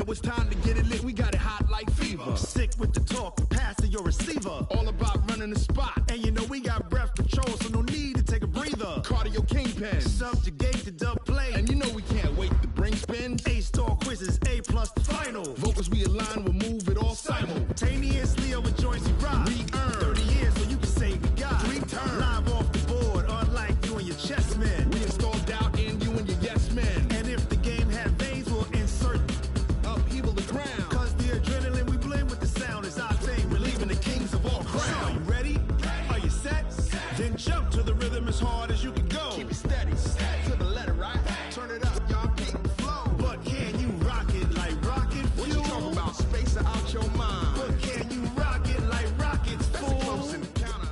Now it's time to get it lit, we got it hot like fever. Sick with the talk, pass to your receiver. All about running the spot. And you know we got breath control, so no need to take a breather. Cardio kingpin, subjugate the dub play. And you know we can't wait to bring spins. A-star quizzes, A+ the final. Vocals we align, we'll move it all simultaneously over joints you rock. We earn 30 years, so you can say we got 3 turns. Live off the board, unlike you and your chess men. We install doubt in you and your yes men. And if the game had veins, we'll insert upheaval the ground. Cause the adrenaline we blend with the sound is our thing, relieving the kings of all crowns. So are you ready? Are you set? Then jump to the rhythm as hard as you can go. Keep it steady, to the letter, right? Turn it up, y'all keep the flow. But can you rock it like rocket fuel? What you talking about? Space out your mind. But can you rock it like rockets, fool? Close encounter.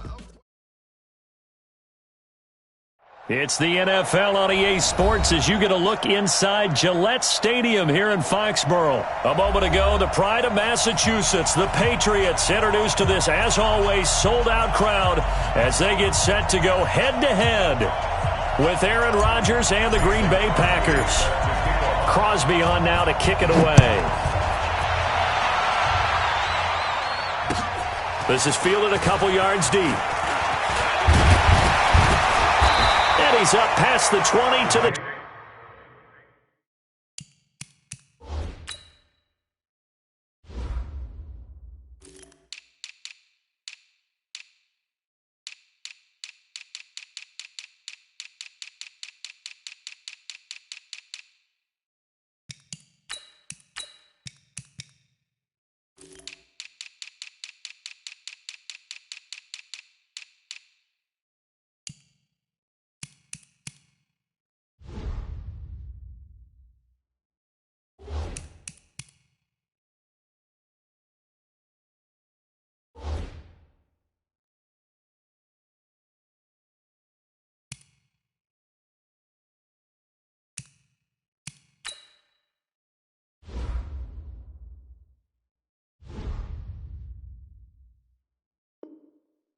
It's the NFL on EA Sports as you get a look inside Gillette Stadium here in Foxborough. A moment ago, the pride of Massachusetts, the Patriots, introduced to this, as always, sold-out crowd as they get set to go head-to-head with Aaron Rodgers and the Green Bay Packers. Crosby on now to kick it away. This is fielded a couple yards deep. And he's up past the 20 to the...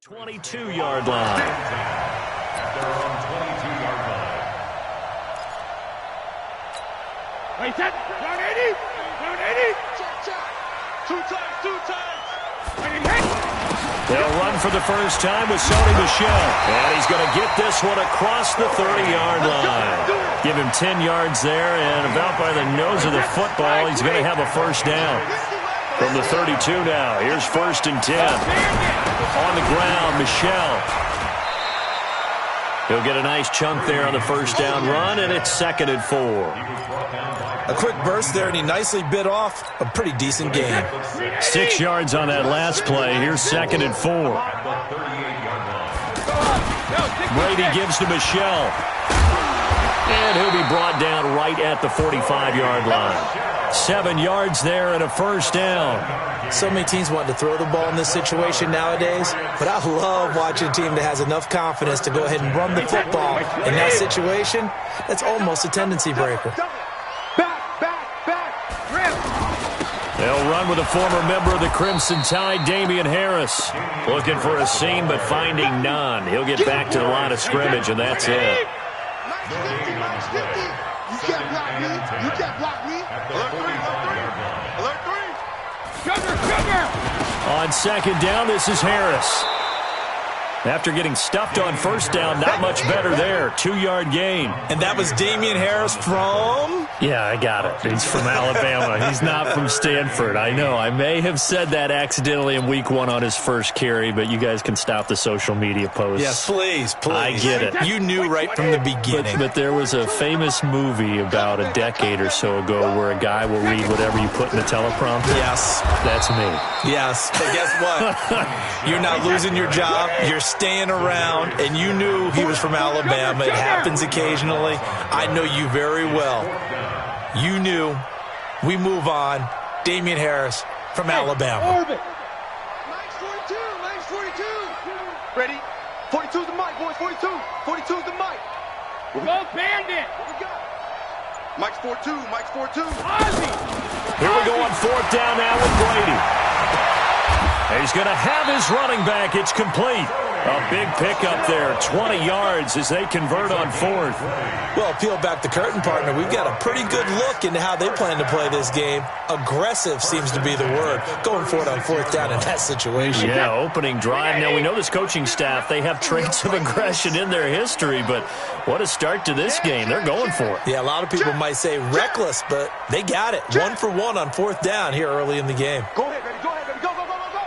.22-yard line. They're on 22-yard line. Wait, that down 80, down 80. Two times. They'll run for the first time with Sony Michel. And he's going to get this one across the 30-yard line. Give him 10 yards there, and about by the nose of the football, he's going to have a first down. From the 32 now, here's 1st and 10. On the ground, Michel. He'll get a nice chunk there on the first down run, and it's 2nd and 4. A quick burst there, and he nicely bit off a pretty decent gain. 6 yards on that last play. Here's 2nd and 4. Brady gives to Michel. And he'll be brought down right at the 45-yard line. 7 yards there and a first down. So many teams want to throw the ball in this situation nowadays, but I love watching a team that has enough confidence to go ahead and run the football. In that situation, that's almost a tendency breaker. They'll run with a former member of the Crimson Tide, Damian Harris. Looking for a seam, but finding none. He'll get back to the line of scrimmage, and that's it. You can't block me. You can't block me. Alert 3. Sugar. On 2nd down, this is Harris. After getting stuffed on first down, not much better there. 2-yard gain. And that was Damian Harris from? Yeah, I got it. He's from Alabama. He's not from Stanford. I know. I may have said that accidentally in week 1 on his first carry, but you guys can stop the social media posts. Yes, please. I get it. You knew right from the beginning. But there was a famous movie about a decade or so ago where a guy will read whatever you put in the teleprompter. Yes. That's me. Yes. But guess what? You're not losing your job. You're staying around, and you knew he was from Alabama. It happens occasionally. I know you very well. You knew. We move on. Damian Harris from Alabama. Orbit. Mike's 42. Mike's 42. Ready? 42's the mic, boys. 42. 42's the mic. Go Bandit. What we got? Mike's 42. Mike's 42. Ozzy. Here we go on 4th down now with Brady. And he's going to have his running back. It's complete. A big pickup there, 20 yards as they convert on fourth. Well, peel back the curtain, partner. We've got a pretty good look into how they plan to play this game. Aggressive seems to be the word. Going for it on fourth down in that situation. Yeah, opening drive. Now, we know this coaching staff, they have traits of aggression in their history, but what a start to this game. They're going for it. Yeah, a lot of people might say reckless, but they got it. 1 for 1 on fourth down here early in the game. Go ahead, baby. Go ahead, baby. Go, go, go, go, go.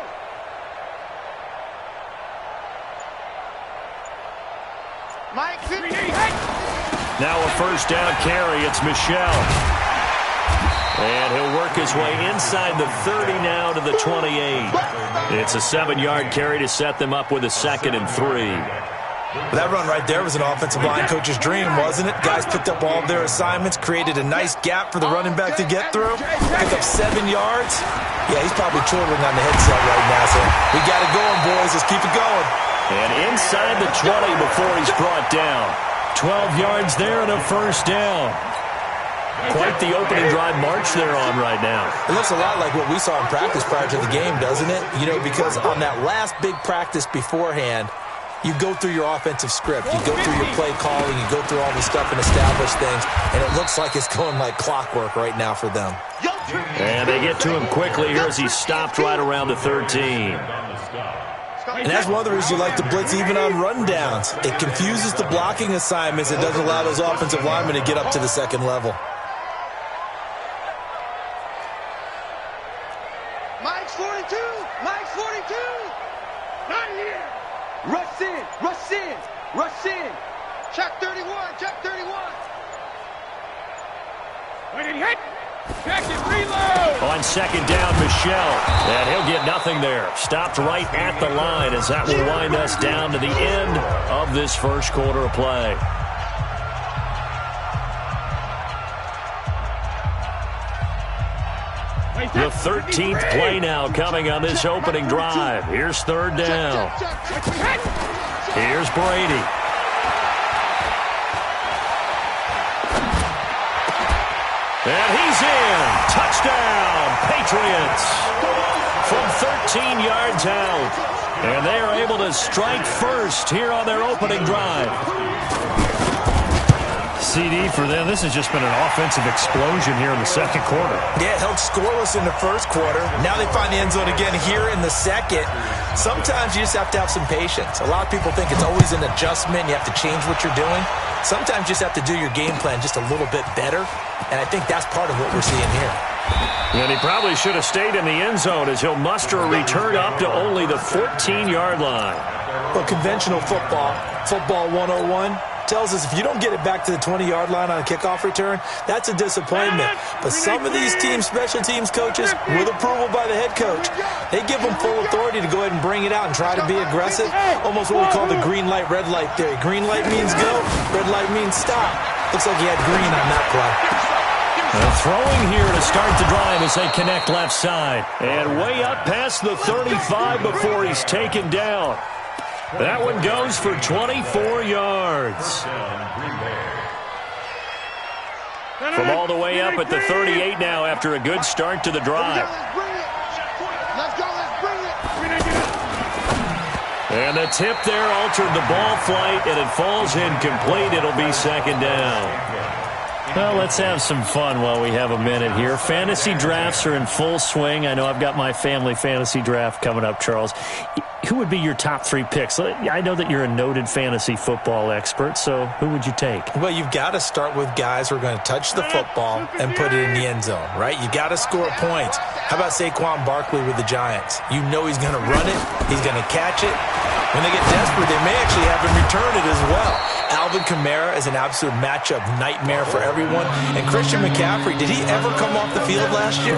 Mike, 58. Now a first down carry. It's Michelle. And he'll work his way inside the 30 now to the 28. It's a 7-yard carry to set them up with a 2nd and 3. That run right there was an offensive line coach's dream, wasn't it? Guys picked up all of their assignments, created a nice gap for the running back to get through, pick up 7 yards. Yeah, he's probably chortling on the headset right now, so we got it going, boys. Let's keep it going. And inside the 20 before he's brought down. 12 yards there and a first down. Quite the opening drive march they're on right now. It looks a lot like what we saw in practice prior to the game, doesn't it? You know, because on that last big practice beforehand, you go through your offensive script. You go through your play calling. You go through all the stuff and establish things. And it looks like it's going like clockwork right now for them. And they get to him quickly here as he's stopped right around the 13. And that's one of the reasons you like to blitz even on rundowns. It confuses the blocking assignments. It doesn't allow those offensive linemen to get up to the second level. Mike's 42. Mike's 42. Not here. Rush in. Rush in. Rush in. Check 31. Check 31. When it hit. Check it. Reload. On second down, Michelle. And he'll get nothing there. Stopped right at the line as that will wind us down to the end of this first quarter of play. The 13th play now coming on this opening drive. Here's third down. Here's Brady. And he's in. Touchdown, Patriots. From 13 yards out. And they are able to strike first here on their opening drive. CD for them. This has just been an offensive explosion here in the second quarter. Yeah, held scoreless in the first quarter. Now they find the end zone again here in the second. Sometimes you just have to have some patience. A lot of people think it's always an adjustment. You have to change what you're doing. Sometimes you just have to do your game plan just a little bit better. And I think that's part of what we're seeing here. And he probably should have stayed in the end zone as he'll muster a return up to only the 14-yard line. Well, conventional football 101, tells us if you don't get it back to the 20-yard line on a kickoff return, that's a disappointment. But some of these special teams coaches, with approval by the head coach, they give them full authority to go ahead and bring it out and try to be aggressive. Almost what we call the green light, red light theory. Green light means go, red light means stop. Looks like he had green on that play. Throwing here to start the drive as they connect left side. And way up past the 35 before he's taken down. That one goes for 24 yards. From all the way up at the 38 now after a good start to the drive. And the tip there altered the ball flight, and it falls incomplete. It'll be second down. Well, let's have some fun while we have a minute here. Fantasy drafts are in full swing. I know I've got my family fantasy draft coming up, Charles. Who would be your top 3 picks? I know that you're a noted fantasy football expert, so who would you take? Well, you've got to start with guys who are going to touch the football and put it in the end zone, right? You've got to score points. How about Saquon Barkley with the Giants? You know he's going to run it. He's going to catch it. When they get desperate, they may actually have him return it as well. Alvin Kamara is an absolute matchup nightmare for everyone. And Christian McCaffrey, did he ever come off the field last year?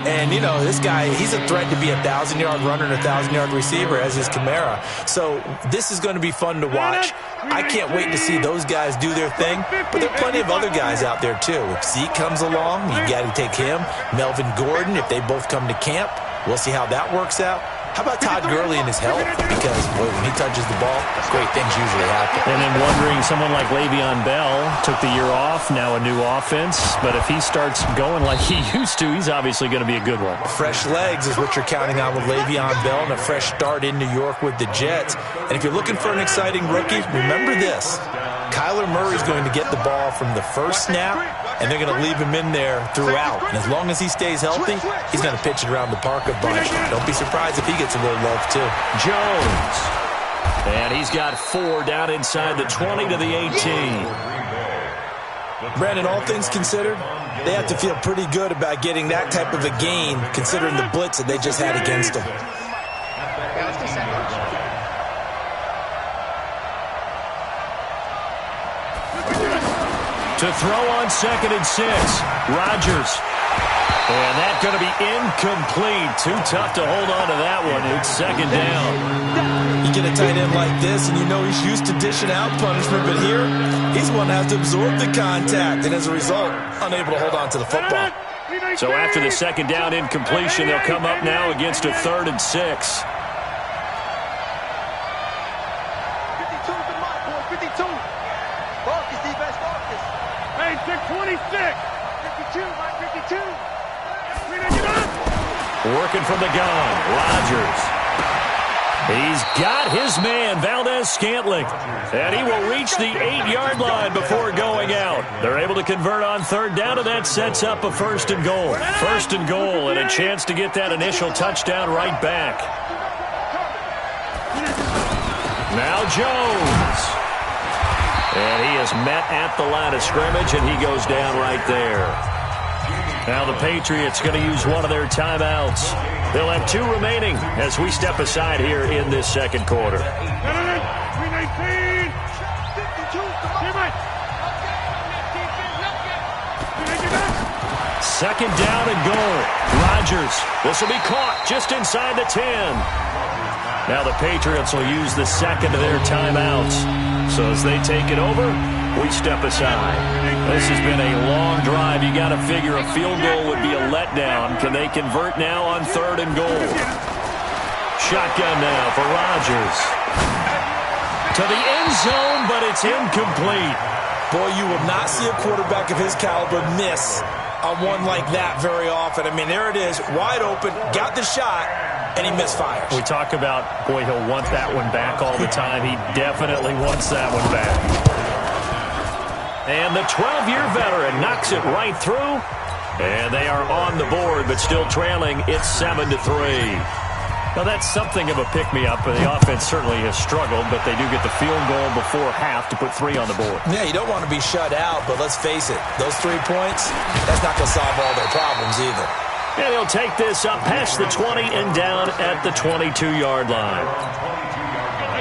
And, you know, this guy, he's a threat to be a 1,000-yard runner and a 1,000-yard receiver, as is Kamara. So this is going to be fun to watch. I can't wait to see those guys do their thing. But there are plenty of other guys out there, too. If Zeke comes along, you got to take him. Melvin Gordon, if they both come to camp, we'll see how that works out. How about Todd Gurley and his health? Because, boy, when he touches the ball, great things usually happen. And then wondering, someone like Le'Veon Bell took the year off, now a new offense. But if he starts going like he used to, he's obviously going to be a good one. Fresh legs is what you're counting on with Le'Veon Bell and a fresh start in New York with the Jets. And if you're looking for an exciting rookie, remember this. Kyler Murray's going to get the ball from the first snap, and they're going to leave him in there throughout. And as long as he stays healthy, he's going to pitch it around the park a bunch. Don't be surprised if he gets a little love, too. Jones. And he's got 4 down inside the 20 to the 18. Brandon, all things considered, they have to feel pretty good about getting that type of a gain, considering the blitz that they just had against them. To throw on 2nd and 6. Rodgers. And that's going to be incomplete. Too tough to hold on to that one. It's 2nd down. You get a tight end like this, and you know he's used to dishing out punishment, but here, he's going to have to absorb the contact, and as a result, unable to hold on to the football. So after the 2nd down incompletion, they'll come up now against a 3rd and 6. 52 is the mark, boy. 52. Marcus, defense, Marcus. Hey, 626. 52, Mike, 52. Working from the gun, Rodgers. He's got his man, Valdez-Scantling. And he will reach the 8-yard line before going out. They're able to convert on 3rd down, and that sets up a 1st and goal. 1st and goal, and a chance to get that initial touchdown right back. Now Jones. And he is met at the line of scrimmage, and he goes down right there. Now the Patriots going to use one of their timeouts. They'll have 2 remaining as we step aside here in this 2nd quarter. 319. 2nd down and goal. Rodgers. This will be caught just inside the 10. Now the Patriots will use the 2nd of their timeouts. So as they take it over, we step aside. This has been a long drive. You got to figure a field goal would be a letdown. Can they convert now on 3rd and goal? Shotgun now for Rodgers. To the end zone, but it's incomplete. Boy, you will not see a quarterback of his caliber miss on one like that very often. I mean, there it is, wide open, got the shot, and he misfires. We talk about, boy, he'll want that one back all the time. He definitely wants that one back. And the 12-year veteran knocks it right through. And they are on the board, but still trailing. It's 7-3. Now, that's something of a pick-me-up. The offense certainly has struggled, but they do get the field goal before half to put 3 on the board. Yeah, you don't want to be shut out, but let's face it, those 3 points, that's not going to solve all their problems either. And he'll take this up past the 20 and down at the 22-yard line.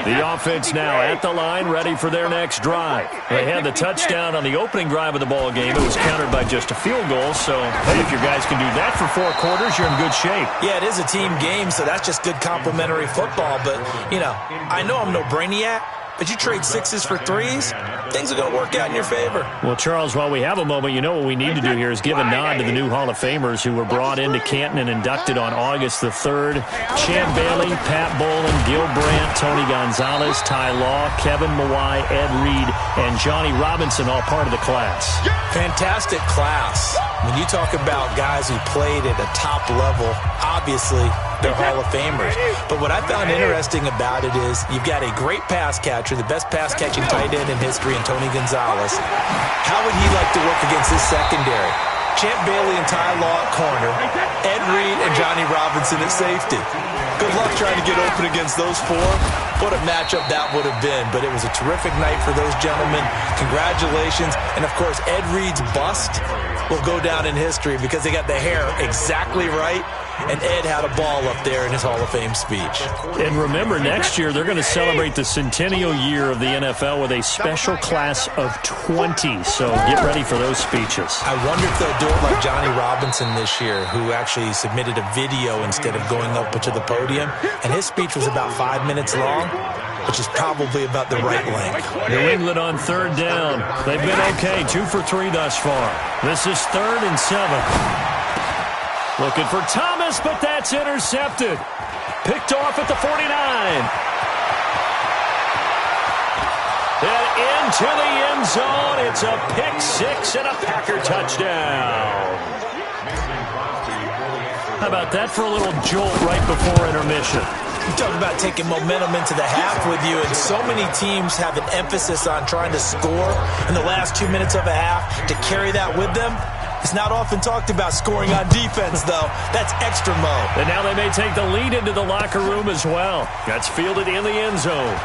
The offense now at the line, ready for their next drive. They had the touchdown on the opening drive of the ball game. It was countered by just a field goal. So, hey, if your guys can do that for 4 quarters, you're in good shape. Yeah, it is a team game, so that's just good complimentary football. But, you know, I know I'm no brainiac, but you trade 6s for 3s, things are going to work out in your favor. Well, Charles, while we have a moment, you know what we need to do here is give a nod to the new Hall of Famers who were brought into Canton and inducted on August the 3rd. Champ Bailey, Pat Bolin, Gil Brandt, Tony Gonzalez, Ty Law, Kevin Mawai, Ed Reed, and Johnny Robinson, all part of the class. Fantastic class. When you talk about guys who played at a top level, obviously they're Hall of Famers. But what I found interesting about it is you've got a great pass catcher, the best pass-catching tight end in history, and Tony Gonzalez. How would he like to work against his secondary? Champ Bailey and Ty Law at corner, Ed Reed and Johnny Robinson at safety. Good luck trying to get open against those 4. What a matchup that would have been. But it was a terrific night for those gentlemen. Congratulations. And, of course, Ed Reed's bust will go down in history because they got the hair exactly right. And Ed had a ball up there in his Hall of Fame speech. And remember, next year they're going to celebrate the centennial year of the NFL with a special class of 20. So get ready for those speeches. I wonder if they'll do it like Johnny Robinson this year, who actually submitted a video instead of going up to the podium. And his speech was about 5 minutes long, which is probably about the right length. New England on 3rd down. They've been okay, 2 for 3 thus far. This is 3rd and 7. Looking for Thomas, but that's intercepted. Picked off at the 49. And into the end zone. It's a pick six and a Packer touchdown. How about that for a little jolt right before intermission? You talk about taking momentum into the half with you, and so many teams have an emphasis on trying to score in the last 2 minutes of a half to carry that with them. It's not often talked about scoring on defense, though. That's extra mode. And now they may take the lead into the locker room as well. That's fielded in the end zone.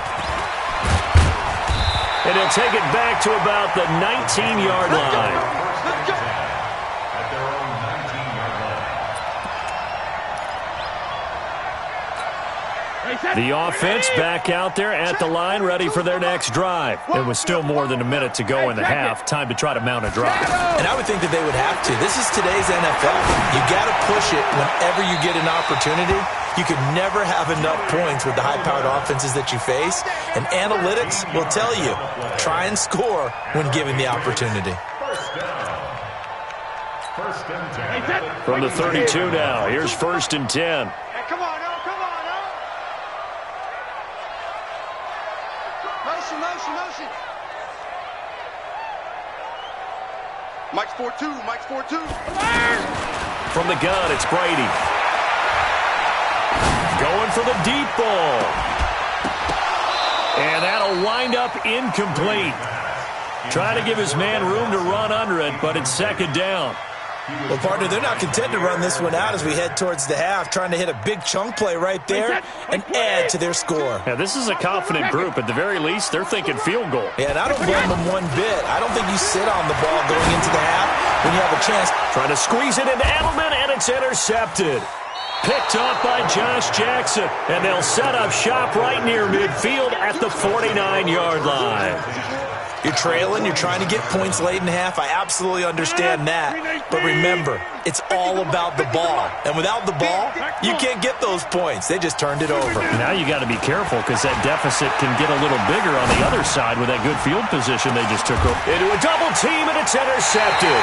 And he'll take it back to about the 19-yard line. The offense back out there at the line, ready for their next drive. It was still more than a minute to go in the half. Time to try to mount a drive. And I would think that they would have to. This is today's NFL. You got to push it whenever you get an opportunity. You could never have enough points with the high-powered offenses that you face. And analytics will tell you, try and score when given the opportunity. From the 32 now, here's 1st and 10. Motion. Mike's 4-2. Mike's 4-2. From the gun, it's Brady. Going for the deep ball. And that'll wind up incomplete. Trying to give his man room to run under it, but it's 2nd down. Well, partner, they're not content to run this one out as we head towards the half, trying to hit a big chunk play right there and add to their score. Yeah, this is a confident group. At the very least, they're thinking field goal. Yeah, and I don't blame them one bit. I don't think you sit on the ball going into the half when you have a chance. Trying to squeeze it into Edelman, and it's intercepted. Picked off by Josh Jackson, and they'll set up shop right near midfield at the 49-yard line. You're trailing. You're trying to get points late in half. I absolutely understand that. But remember, it's all about the ball. And without the ball, you can't get those points. They just turned it over. Now you got to be careful because that deficit can get a little bigger on the other side with that good field position they just took over. Into a double team, and it's intercepted.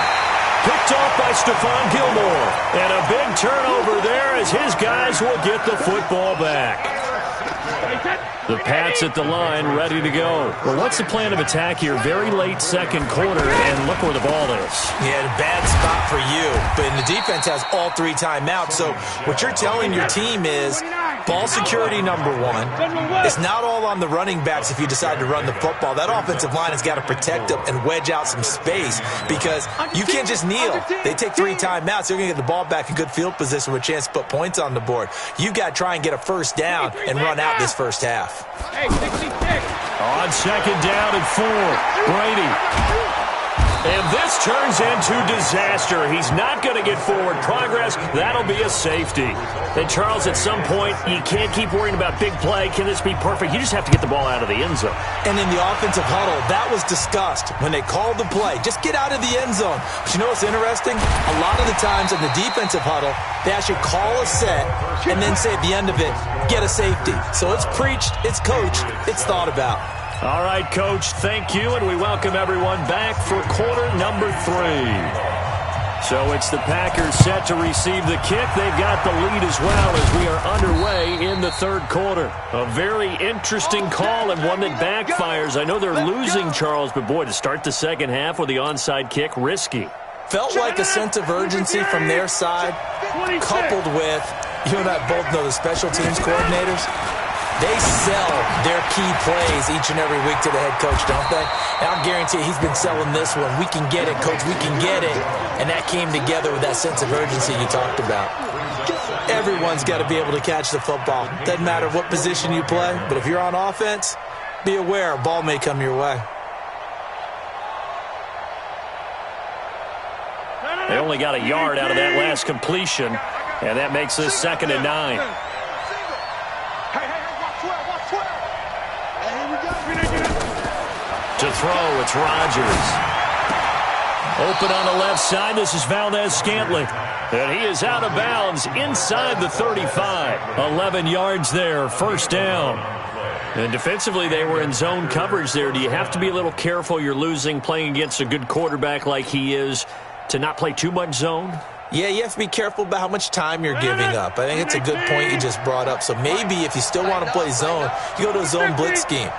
Picked off by Stephon Gilmore. And a big turnover there as his guys will get the football back. The Pats at the line, ready to go. Well, what's the plan of attack here? Very late 2nd quarter, and look where the ball is. Yeah, a bad spot for you. But the defense has all 3 timeouts. So what you're telling your team is ball security, number 1. It's not all on the running backs if you decide to run the football. That offensive line has got to protect them and wedge out some space because you can't just kneel. They take 3 timeouts. They're going to get the ball back in good field position with a chance to put points on the board. You've got to try and get a 1st down and run out this first half. Hey, 66. On 2nd down and 4, Brady. And this turns into disaster. He's not going to get forward progress. That'll be a safety. And Charles, at some point, you can't keep worrying about big play. Can this be perfect? You just have to get the ball out of the end zone. And in the offensive huddle, that was discussed when they called the play. Just get out of the end zone. But you know what's interesting? A lot of the times in the defensive huddle, they actually call a set and then say at the end of it, get a safety. So it's preached, it's coached, it's thought about. All right, Coach, thank you, and we welcome everyone back for quarter number 3. So it's the Packers set to receive the kick. They've got the lead as well as we are underway in the 3rd quarter. A very interesting call and one that backfires. I know they're losing, Charles, but boy, to start the 2nd half with the onside kick, risky. Felt like a sense of urgency from their side, coupled with, you and I both know the special teams coordinators. They sell their key plays each and every week to the head coach, don't they? And I'll guarantee you he's been selling this one. We can get it, coach. We can get it. And that came together with that sense of urgency you talked about. Everyone's got to be able to catch the football. Doesn't matter what position you play, but if you're on offense, be aware a ball may come your way. They only got a yard out of that last completion, and that makes this 2nd and 9. To throw, it's Rodgers. Open on the left side, this is Valdez-Scantling. And he is out of bounds inside the 35. 11 yards there, 1st down. And defensively, they were in zone coverage there. Do you have to be a little careful? You're losing, playing against a good quarterback like he is, to not play too much zone? Yeah, you have to be careful about how much time you're giving up. I think it's a good point you just brought up. So maybe if you still want to play zone, you go to a zone blitz scheme.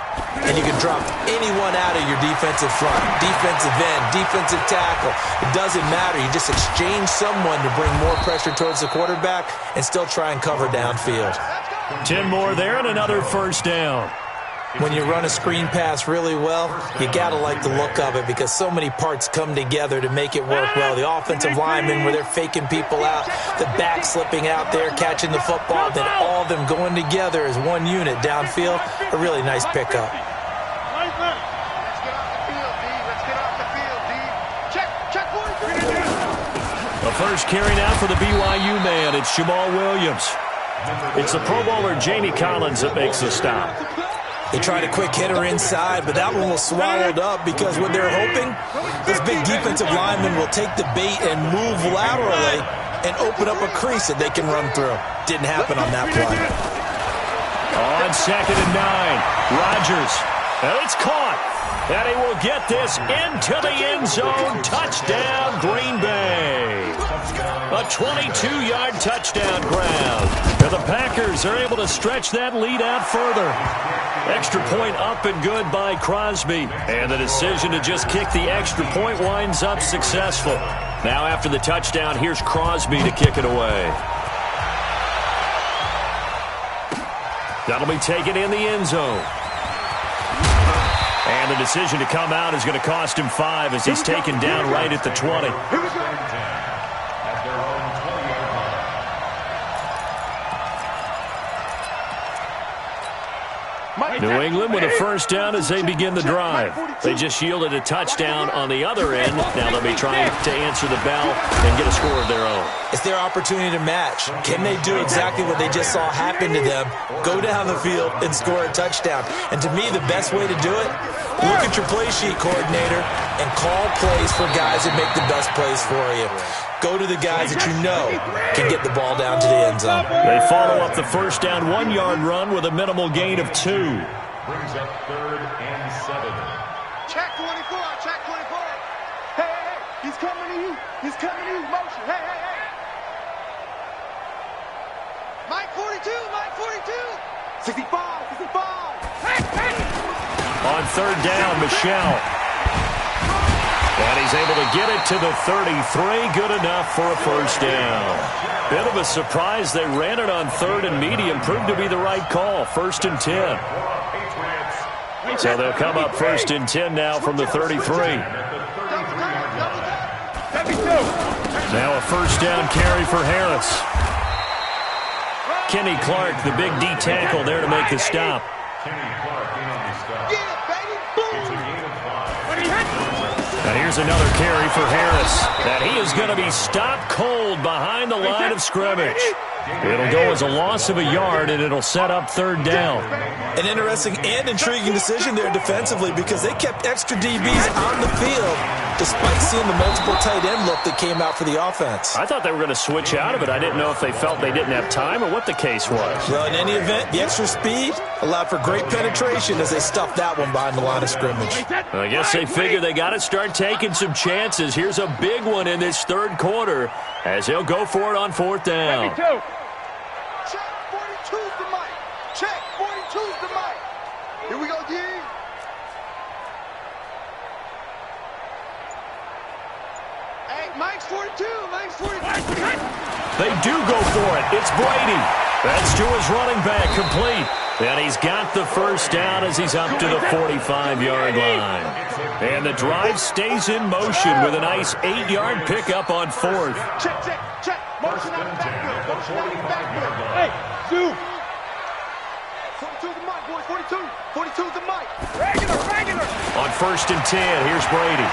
And you can drop anyone out of your defensive front, defensive end, defensive tackle. It doesn't matter. You just exchange someone to bring more pressure towards the quarterback and still try and cover downfield. 10 more there and another first down. When you run a screen pass really well, you got to like the look of it because so many parts come together to make it work well. The offensive linemen, where they're faking people out, the back slipping out there, catching the football, then all of them going together as one unit downfield, a really nice pickup. The first carry now for the BYU man. It's Jamal Williams. It's the Pro Bowler Jamie Collins that makes the stop. They tried a quick hitter inside, but that one was swallowed up because what they're hoping, this big defensive lineman will take the bait and move laterally and open up a crease that they can run through. Didn't happen on that play. On 2nd and 9, Rodgers. And it's caught. And he will get this into the end zone. Touchdown, Green Bay. A 22-yard touchdown grab. And the Packers are able to stretch that lead out further. Extra point up and good by Crosby. And the decision to just kick the extra point winds up successful. Now after the touchdown, here's Crosby to kick it away. That'll be taken in the end zone. And the decision to come out is going to cost him 5 as he's taken down right at the 20. New England with a first down as they begin the drive. They just yielded a touchdown on the other end. Now they'll be trying to answer the bell and get a score of their own. It's their opportunity to match. Can they do exactly what they just saw happen to them? Go down the field and score a touchdown. And to me, the best way to do it, look at your play sheet coordinator and call plays for guys that make the best plays for you. Go to the guys that you know can get the ball down to the end zone. They follow up the first down 1-yard run with a minimal gain of 2. Brings up 3rd and 7. Check 24, check 24. Hey, hey, hey, he's coming to you. He's coming to you. Motion. Hey, hey, hey. Mike 42, Mike 42. 65, 65. Hey, hey. On 3rd down, Michelle. And he's able to get it to the 33. Good enough for a first down. Bit of a surprise. They ran it on 3rd and medium. Proved to be the right call. 1st and 10. So they'll come up 1st and 10 now from the 33. Now a first down carry for Harris. Kenny Clark, the big D tackle there to make the stop. And here's another carry for Harris. And he is going to be stopped cold behind the line of scrimmage. It'll go as a loss of a yard, and it'll set up 3rd down. An interesting and intriguing decision there defensively because they kept extra DBs on the field despite seeing the multiple tight end look that came out for the offense. I thought they were going to switch out of it. I didn't know if they felt they didn't have time or what the case was. Well, in any event, the extra speed allowed for great penetration as they stuffed that one behind the line of scrimmage. I guess they figure they got to start taking some chances. Here's a big one in this 3rd quarter as he'll go for it on 4th down. Check 42's the mic. Check 42's the mic. Here we go, D. Hey, Mike's 42. Mike's 42. They do go for it. It's Brady. That's to his running back, complete. And he's got the first down as he's up to the 45-yard line. And the drive stays in motion with a nice 8-yard pickup on 4th. Check, check, check. Motion out the backfield. Motion out the backfield. Hey, zoom. 42's the mic, boys. 42. 42's the mic. Regular. On 1st and 10, here's Brady.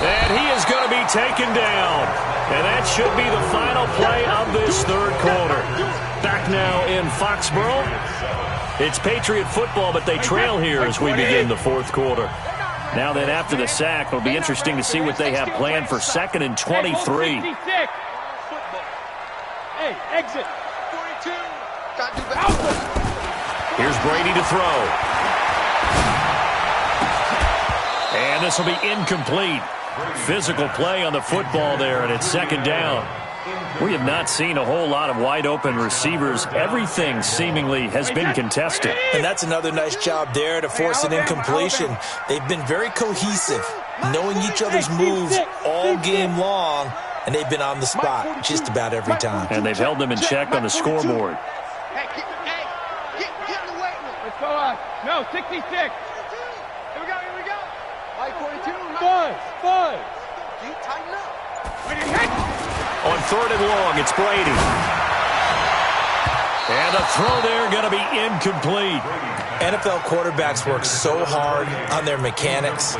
And he is going to be taken down. And that should be the final play of this 3rd quarter. Back now in Foxborough. It's Patriot football, but they trail here as we begin the 4th quarter. Now then, after the sack, it'll be interesting to see what they have planned for 2nd and 23. Hey, exit. 42. Got to do better. Here's Brady to throw. And this will be incomplete. Physical play on the football there, and it's second down. We have not seen a whole lot of wide-open receivers. Everything seemingly has been contested. And that's another nice job there to force an incompletion. They've been very cohesive, knowing each other's moves all game long, and they've been on the spot just about every time. And they've held them in check on the scoreboard. Hey, get in the weight room. Let's go. No, 66. Here we go. Like 42. Five. Can you tighten up? On third and long, it's Brady. And the throw there going to be incomplete. NFL quarterbacks work so hard on their mechanics,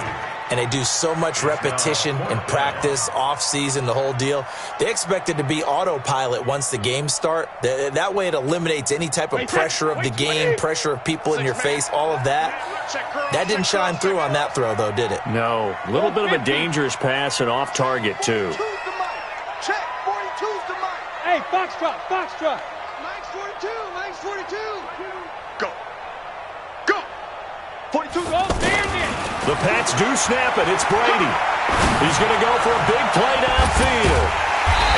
and they do so much repetition in practice, off-season, the whole deal. They expect it to be autopilot once the games start. That way it eliminates any type of pressure of the game, pressure of people in your face, all of that. That didn't shine through on that throw, though, did it? No. A little bit of a dangerous pass and off target, too. Check. 42's the mic. Hey, Foxtrot. Mike's 42. Go. 42. Go, The Pats do snap it. It's Brady. He's going to go for a big play downfield.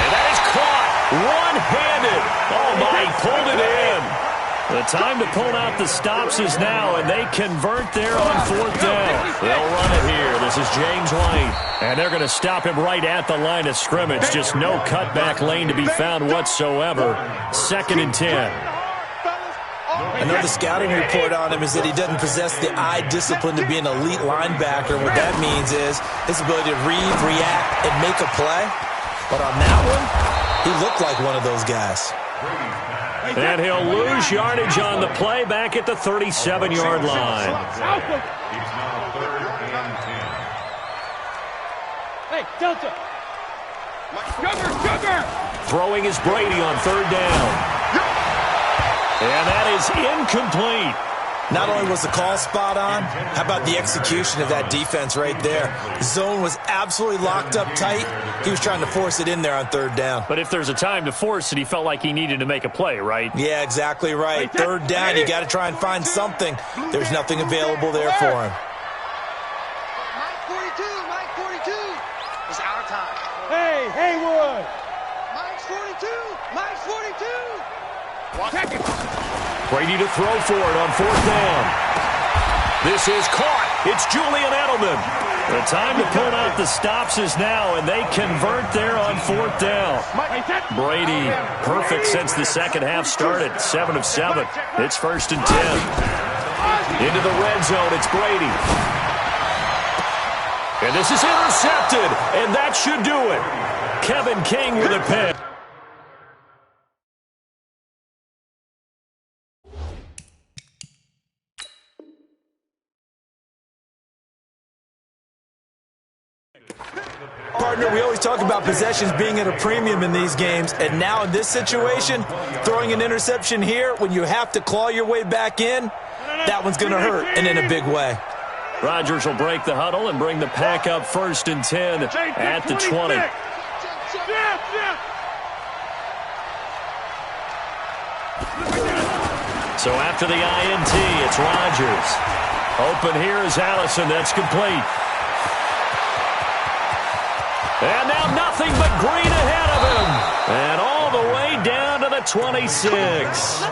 And that is caught one-handed. Oh, my, he pulled it in. The time to pull out the stops is now, and they convert there on fourth down. They'll run it here. This is James White. And they're going to stop him right at the line of scrimmage. Just no cutback lane to be found whatsoever. 2nd and 10. I know the scouting report on him is that he doesn't possess the eye discipline to be an elite linebacker. What that means is his ability to read, react, and make a play. But on that one, he looked like one of those guys. And he'll lose yardage on the play back at the 37-yard line. Hey, Delta. Sugar. Throwing is Brady on third down. And that is incomplete. Not only was the call spot on, how about the execution of that defense right there? The zone was absolutely locked up tight. He was trying to force it in there on third down. But if there's a time to force it, he felt like he needed to make a play, right? Yeah, exactly right. Third down, you got to try and find something. There's nothing available there for him. Mike 42. It's our time. Hey, Haywood. Mike's 42. Check it. Brady to throw for it on fourth down. This is caught. It's Julian Edelman. The time to pull out the stops is now, and they convert there on fourth down. Brady, perfect since the second half started. 7 of 7. It's 1st and 10. Into the red zone, it's Brady. And this is intercepted, and that should do it. Kevin King with a pick. Partner, we always talk about possessions being at a premium in these games, and now in this situation, throwing an interception here when you have to claw your way back in, that one's going to hurt, and in a big way. Rodgers will break the huddle and bring the pack up 1st and 10 at the 20. So after the INT, it's Rodgers. Open here is Allison. That's complete. And now nothing but green ahead of him. And all the way down to the 26.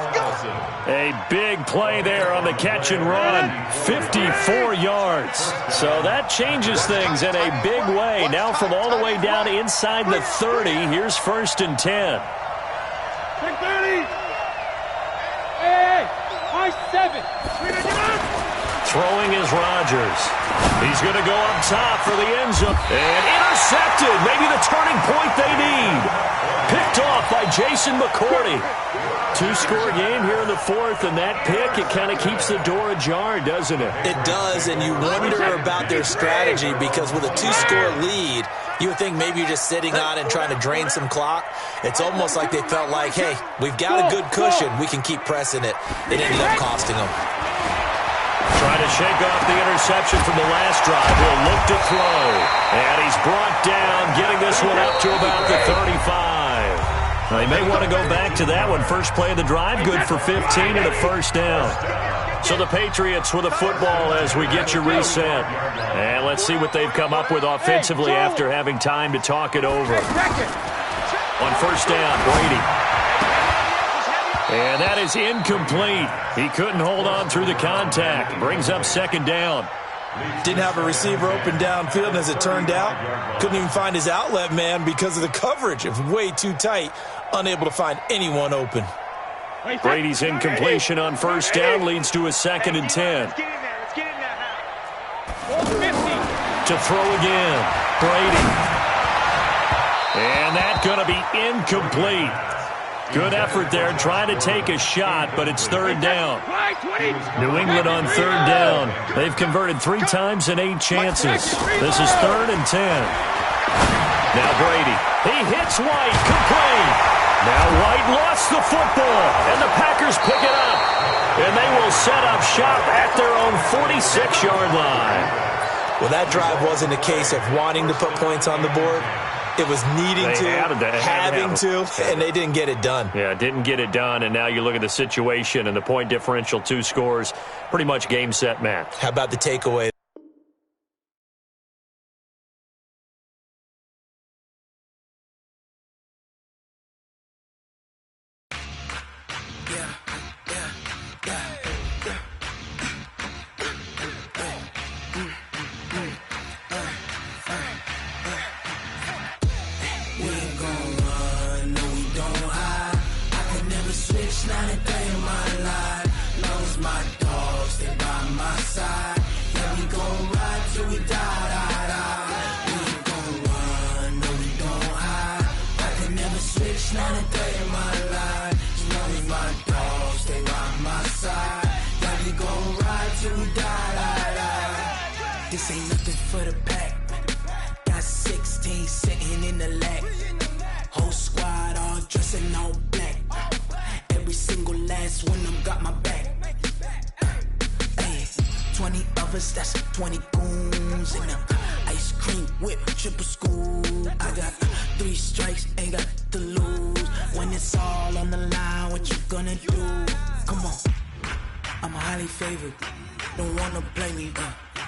A big play there on the catch and run. 54 yards. So that changes things in a big way. Now from all the way down inside the 30, here's 1st and 10. 30. Hey, I-7. Throwing is Rodgers. He's going to go up top for the end zone. And intercepted. Maybe the turning point they need. Picked off by Jason McCourty. 2-score game here in the 4th, and that pick, it kind of keeps the door ajar, doesn't it? It does, and you wonder about their strategy because with a 2-score lead, you would think maybe you're just sitting on and trying to drain some clock. It's almost like they felt like, hey, we've got a good cushion. We can keep pressing it. It ended up costing them. Trying to shake off the interception from the last drive. He'll look to throw. And he's brought down, getting this one up to about the 35. Now, he may want to go back to that one. First play of the drive, good for 15 and a first down. So the Patriots with the football as we get you reset. And let's see what they've come up with offensively after having time to talk it over. On first down, Brady. And that is incomplete. He couldn't hold on through the contact. Brings up second down. Didn't have a receiver open downfield, and as it turned out, couldn't even find his outlet man because of the coverage. It was way too tight, unable to find anyone open. Brady's incompletion on first down leads to a 2nd and 10. To throw again, Brady. And that's going to be incomplete. Good effort there, trying to take a shot, but it's 3rd down. New England on 3rd down. They've converted 3 times in 8 chances. This is 3rd and 10. Now Brady. He hits White, complete. Now White lost the football, and the Packers pick it up. And they will set up shop at their own 46-yard line. Well, that drive wasn't a case of wanting to put points on the board. It was needing having to, and they didn't get it done. Yeah, didn't get it done, and now you look at the situation and the point differential, 2 scores, pretty much game, set, match. How about the takeaway? This ain't nothing for the pack. Got 16 sitting in the lap. Whole squad all dressed in all black. Every single last one of them got my back. Hey, 20 of us, that's 20 goons in them. Ice cream whip, triple scoop. I got 3 strikes, ain't got to lose. When it's all on the line, what you gonna do? Come on, I'm highly favored. Don't wanna play me,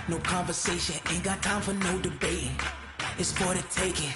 no conversation, ain't got time for no debating. It's for the taking.